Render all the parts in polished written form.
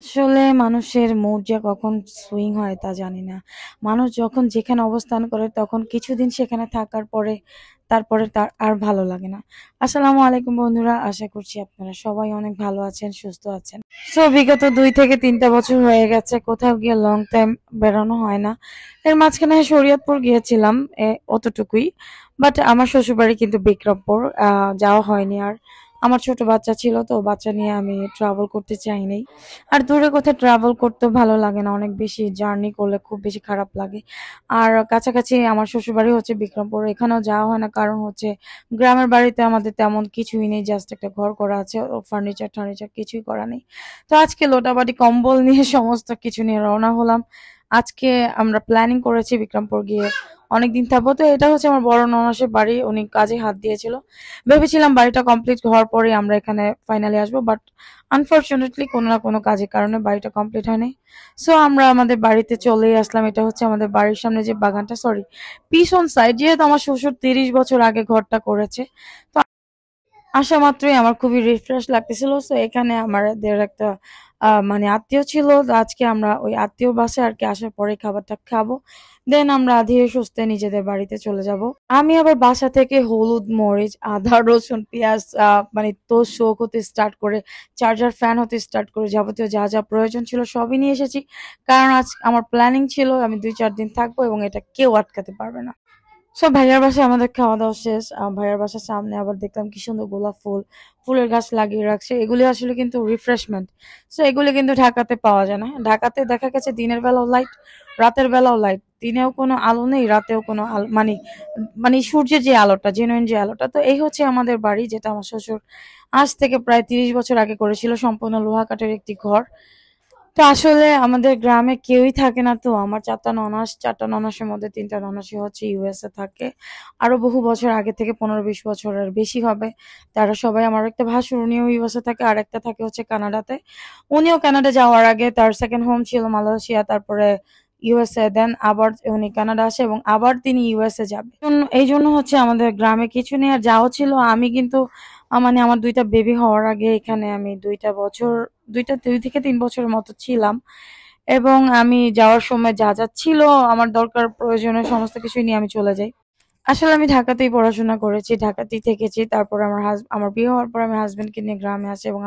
আসলে মানুষের মুড যে কখন সুইং হয় তা জানি না। মানুষ যখন যেখানে অবস্থান করে তখন কিছুদিন সেখানে থাকার পরে তারপরে তার আর ভালো লাগে না। আসসালামু আলাইকুম বন্ধুরা, আশা করছি আপনারা সবাই অনেক ভালো আছেন, সুস্থ আছেন। সো বিগত 2 থেকে 3টা বছর হয়ে গেছে কোথাও গিয়ে লং টাইম বেরোনো হয় না। এর মাঝখানে শরীয়তপুর গিয়েছিলাম, অতটুকুই। বাট আমার শ্বশুরবাড়ি কিন্তু বিক্রমপুর, যাওয়া হয়নি আর। আমার ছোট বাচ্চা ছিল, তো বাচ্চা নিয়ে আমি ট্রাভেল করতে চাইনি। আর দূরে কোথাও ট্রাভেল করতেও ভালো লাগে না, অনেক বেশি জার্নি করলে খুব বেশি খারাপ লাগে। আর কাছাকাছি আমার শ্বশুরবাড়ি হচ্ছে বিক্রমপুর, এখানেও যাওয়া হয় না, কারণ হচ্ছে গ্রামের বাড়িতে আমাদের তেমন কিছুই নেই, জাস্ট একটা ঘর করা আছে, ফার্নিচার টার্নিচার কিছুই করা নেই। তো আজকে লোটাবাটি কম্বল নিয়ে সমস্ত কিছু নিয়ে রওনা হলাম। আজকে আমরা প্ল্যানিং করেছি বিক্রমপুর গিয়ে অনেকদিন থাকবো। তো এটা হচ্ছে আমার বড় ননসের বাড়ি, উনি কাজে হাত দিয়েছিল। ভেবেছিলাম বাড়িটা কমপ্লিট হওয়ার পরে আমরা এখানে ফাইনালি আসবো, বাট আনফরচুনেটলি কোনো না কোনো কাজের কারণে বাড়িটা কমপ্লিট হয়নি। সো আমরা আমাদের বাড়িতে চলেই আসলাম। এটা হচ্ছে আমাদের বাড়ির সামনে যে বাগানটা, সরি পিছন সাইড, যেহেতু আমার শ্বশুর 30 বছর আগে ঘরটা করেছে। তো আসা মাত্রই আমার খুবই রিফ্রেশ লাগতেছিল। সো এখানে আমাদের একটা মানে আত্মীয় ছিল, তো আজকে আমরা ওই আত্মীয় বাসায় আর কি আসার পরে খাবারটা খাবো। দেন আমরা ধীরে সুস্থে নিজেদের বাড়িতে চলে যাব। আমি আবার বাসা থেকে হলুদ, মরিচ, আদা, রসুন, পেঁয়াজ, মানে তোশক হতে স্টার্ট করে চার্জার ফ্যান হতে স্টার্ট করে যাবতীয় যা যা প্রয়োজন ছিল সবই নিয়ে এসেছি। কারণ আজ আমার প্ল্যানিং ছিল আমি 2-4 দিন থাকবো এবং এটা কেউ আটকাতে পারবে না। সব ভাইয়ার বাসায় আমাদের খাওয়া দাওয়া শেষ। ভাইয়ার বাসার সামনে আবার দেখলাম কি সুন্দর গোলাপ ফুল, ফুলের গাছ লাগিয়ে রাখছে। এগুলি আসলে কিন্তু রিফ্রেশমেন্ট। সো এগুলি কিন্তু ঢাকাতে পাওয়া যায় না। ঢাকাতে দেখা গেছে দিনের বেলাও লাইট, রাতের বেলাও লাইট, দিনেও কোনো আলো নেই, রাতেও কোনো আলো, মানে মানে সূর্যের যে আলোটা, জেনুইন যে আলোটা। তো এই হচ্ছে আমাদের বাড়ি, যেটা আমার শ্বশুর আজ থেকে প্রায় 30 বছর আগে করেছিল, সম্পূর্ণ লোহা কাঠের একটি ঘর। তো আসলে আমাদের গ্রামে কেউই থাকে না। তো আমার 4টা ননাস, 4টা ননাসের মধ্যে 3টা ননাসই হচ্ছে ইউএসএ থাকে। আরো বহু বছর আগে থেকে, 15-20 বছরের বেশি হবে। তারা সবাই, আমার একটা ভাসুর উনিও ইউএসএ থাকে, আর একটা থাকে হচ্ছে কানাডাতে। উনিও কানাডা যাওয়ার আগে তার সেকেন্ড হোম ছিল মালয়েশিয়া, তারপরে ইউএসএ, দেন আবার উনি কানাডা আসে এবং আবার তিনি ইউএসএ যাবে। এই জন্য হচ্ছে আমাদের গ্রামে কিছু নেই। আর যাও ছিল, আমি কিন্তু মানে আমার 2টা বেবি হওয়ার আগে এখানে আমি 2টা বছর, 2 থেকে 3 বছরের মতো ছিলাম। এবং আমি যাওয়ার সময় যা যা ছিল আমার দরকার প্রয়োজনীয় সমস্ত কিছু নিয়ে আমি চলে যাই। আসলে আমি ঢাকাতেই পড়াশোনা করেছি, ঢাকাতেই থেকেছি। তারপর আমার বিয়ে হওয়ার পর আমি হাজবেন্ডকে নিয়ে গ্রামে আসি এবং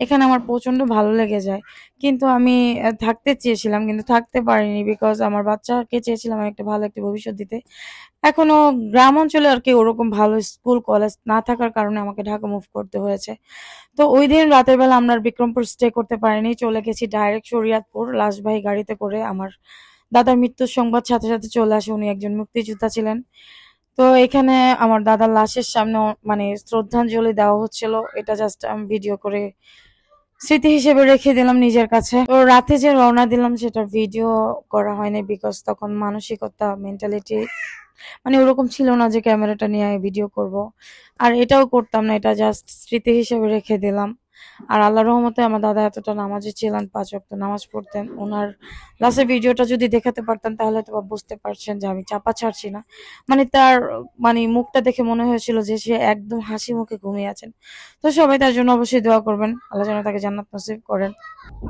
এখানে আমার প্রচন্ড ভালো লেগে যায়। কিন্তু আমি থাকতে চেয়েছিলাম, কিন্তু থাকতে পারিনি, বিকজ আমার বাচ্চাকে চেয়েছিলাম আমি একটা ভালো একটা ভবিষ্যৎ দিতে। এখনো গ্রাম অঞ্চলে আর কি ওরকম ভালো স্কুল কলেজ না থাকার কারণে আমাকে ঢাকা মুভ করতে হয়েছে। তো ওই দিন রাতের বেলা আমরা আর বিক্রমপুর স্টে করতে পারিনি, চলে গেছি ডাইরেক্ট শরীয়তপুর। লাশবাহী গাড়িতে করে আমার দাদার মৃত্যুর সংবাদ সাথে সাথে চলে আসে, উনি একজন মুক্তিযোদ্ধা ছিলেন। তো এখানে আমার দাদার লাশের সামনে মানে শ্রদ্ধাঞ্জলি দেওয়া হচ্ছিল, এটা জাস্ট আমি ভিডিও করে স্মৃতি হিসেবে রেখে দিলাম নিজের কাছে। তো রাতে যে রওনা দিলাম সেটা ভিডিও করা হয়নি, বিকজ তখন মানসিকতা, মেন্টালিটি মানে ওরকম ছিল না যে ক্যামেরাটা নিয়ে ভিডিও করব। আর এটাও করতাম না, এটা জাস্ট স্মৃতি হিসেবে রেখে দিলাম। আর আল্লাহর রহমতে আমার দাদা এতটা নামাজি ছিলেন, 5 ওয়াক্ত নামাজ পড়তেন। ওনার লাস্টের ভিডিওটা যদি দেখাতে পারতাম তাহলে তো বুঝতে পারছেন যে আমি চাপা ছাড়ছি না। মানে তার মানে মুখটা দেখে মনে হয়েছিল যে সে একদম হাসি মুখে ঘুমিয়ে আছেন। তো সবাই তার জন্য অবশ্যই দোয়া করবেন, আল্লাহ যেন তাকে জান্নাত নসিব করেন।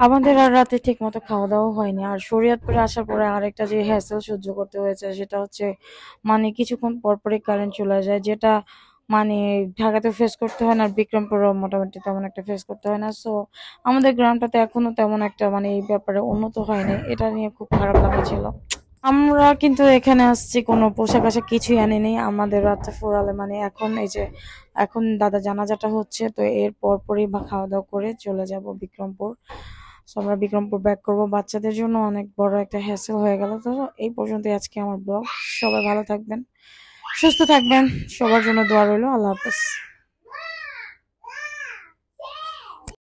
আমাদের আর রাতে ঠিক মতো খাওয়া দাওয়া হয়নি। আর শরীয়তপুরে আসার পরে আরেকটা যে হ্যাসেল সহ্য করতে হয়েছে সেটা হচ্ছে মানে কিছুক্ষণ পরপরই কারেন্ট চলে যায়, যেটা মানে ঢাকাতে ফেস করতে হয় না, আর বিক্রমপুরও মোটামুটি তেমন একটা ফেস করতে হয় না। সো আমাদের গ্রামটাতে এখনো তেমন একটা মানে এই ব্যাপারে উন্নত হয়নি, এটা নিয়ে খুব খারাপ লাগছিল। আমরা কিন্তু এখানে আসছি কোনো পোশাক আশাক কিছুই আনিনি। আমাদের রাতটা ফুরালে মানে এখন এই যে এখন দাদা জানাজাটা হচ্ছে, তো এর পরপরই বা খাওয়া দাওয়া করে চলে যাব বিক্রমপুর। সো আমরা বিক্রমপুর ব্যাক করবো। বাচ্চাদের জন্য অনেক বড় একটা হ্যাসেল হয়ে গেল। তো এই পর্যন্তই আজকে আমার ব্লগ। সবাই ভালো থাকবেন, সুস্থ থাকবেন, সবার জন্য দোয়া রইল। আল্লাহ হাফেজ।